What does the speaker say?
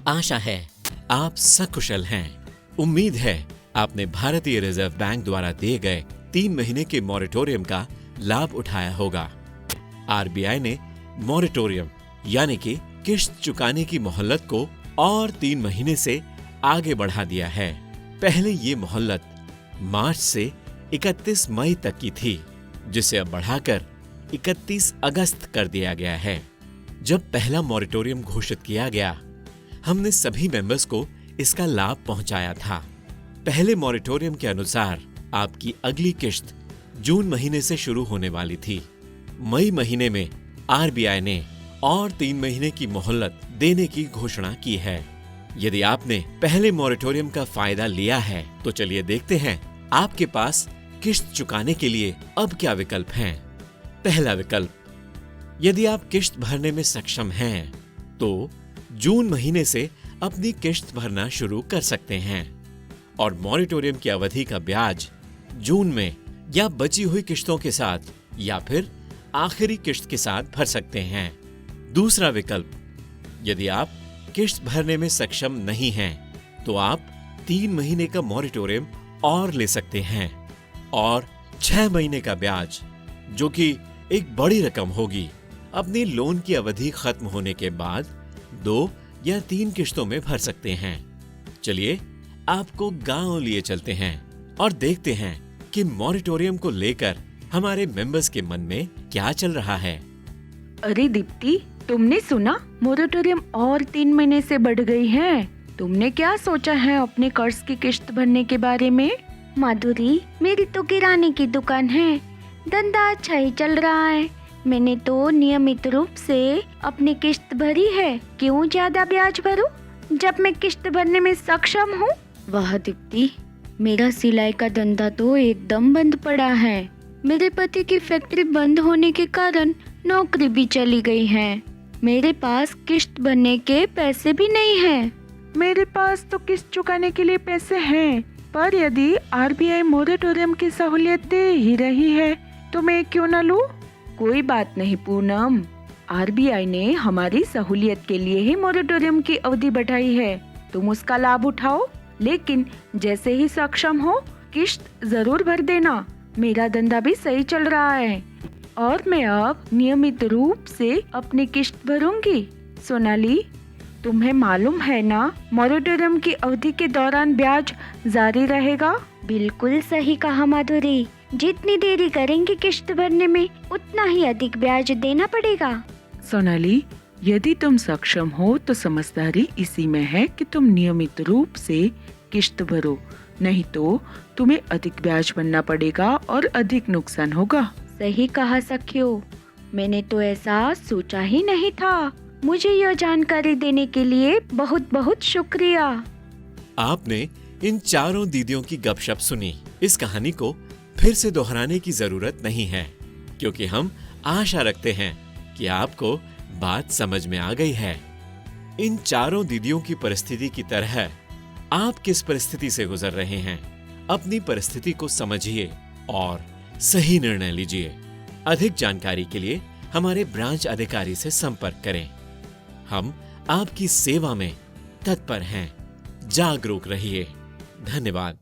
आशा है आप सकुशल हैं। उम्मीद है आपने भारतीय रिजर्व बैंक द्वारा दिए गए 3 महीने के मॉरेटोरियम का लाभ उठाया होगा। आरबीआई ने मॉरेटोरियम यानी कि किश्त चुकाने की मोहलत को और 3 महीने से आगे बढ़ा दिया है। पहले ये मोहलत मार्च से 31 मई तक की थी, जिसे अब बढ़ाकर 31 अगस्त कर दिया गया है। जब पहला मॉरेटोरियम घोषित किया गया, हमने सभी मेंबर्स को इसका लाभ पहुंचाया था। पहले मॉरेटोरियम के अनुसार आपकी अगली किश्त जून महीने से शुरू होने वाली थी। मई महीने में आरबीआई ने और 3 महीने की मोहलत देने की घोषणा की है। यदि आपने पहले मॉरेटोरियम का फायदा लिया है तो चलिए देखते हैं आपके पास किश्त चुकाने के लिए अब क्या विकल्प हैं। पहला विकल्प, यदि आप किश्त भरने में सक्षम हैं तो जून महीने से अपनी किश्त भरना शुरू कर सकते हैं और मॉरेटोरियम की अवधि का ब्याज जून में या बची हुई किश्तों के साथ या फिर आखिरी किश्त के साथ भर सकते हैं। दूसरा विकल्प, यदि आप किश्त भरने में सक्षम नहीं हैं तो आप 3 महीने का मॉरेटोरियम और ले सकते हैं और 6 महीने का ब्याज, जो कि एक बड़ी रकम होगी, अपनी लोन की अवधि खत्म होने के बाद 2 या 3 किश्तों में भर सकते हैं। चलिए आपको गांव लिए चलते हैं और देखते हैं कि मॉरेटोरियम को लेकर हमारे मेंबर्स के मन में क्या चल रहा है। अरे दीप्ति, तुमने सुना मॉरेटोरियम और 3 महीने से बढ़ गई है। तुमने क्या सोचा है अपने कर्ज की किश्त भरने के बारे में? माधुरी, मेरी तो किराने की दुकान है, धंधा अच्छा ही चल रहा है। मैंने तो नियमित रूप से अपनी किश्त भरी है, क्यों ज्यादा ब्याज भरूं जब मैं किश्त भरने में सक्षम हूँ? वाह दीप्ति, मेरा सिलाई का धंधा तो एकदम बंद पड़ा है। मेरे पति की फैक्ट्री बंद होने के कारण नौकरी भी चली गई है। मेरे पास किश्त भरने के पैसे भी नहीं हैं। मेरे पास तो किश्त चुकाने के लिए पैसे हैं, पर यदि आरबीआई मॉरेटोरियम की सहूलियत दे ही रही है तो मैं क्यों न लूं? कोई बात नहीं पूनम, आरबीआई ने हमारी सहूलियत के लिए ही मॉरेटोरियम की अवधि बढ़ाई है। तुम उसका लाभ उठाओ, लेकिन जैसे ही सक्षम हो किश्त जरूर भर देना। मेरा धंधा भी सही चल रहा है और मैं अब नियमित रूप से अपनी किश्त भरूंगी। सोनाली, तुम्हें मालूम है ना, मॉरेटोरियम की अवधि के दौरान ब्याज जारी रहेगा। बिल्कुल सही कहा माधुरी, जितनी देरी करेंगे किश्त भरने में उतना ही अधिक ब्याज देना पड़ेगा। सोनाली, यदि तुम सक्षम हो तो समझदारी इसी में है कि तुम नियमित रूप से किश्त भरो, नहीं तो तुम्हें अधिक ब्याज भरना पड़ेगा और अधिक नुकसान होगा। सही कहा सखियो, मैंने तो ऐसा सोचा ही नहीं था। मुझे यह जानकारी देने के लिए बहुत बहुत शुक्रिया। आपने इन चारों दीदियों की गपशप सुनी। इस कहानी को फिर से दोहराने की जरूरत नहीं है, क्योंकि हम आशा रखते हैं कि आपको बात समझ में आ गई है। इन चारों दीदियों की परिस्थिति की तरह आप किस परिस्थिति से गुजर रहे हैं, अपनी परिस्थिति को समझिए और सही निर्णय लीजिए। अधिक जानकारी के लिए हमारे ब्रांच अधिकारी से संपर्क करें। हम आपकी सेवा में तत्पर हैं। जागरूक रहिए। धन्यवाद।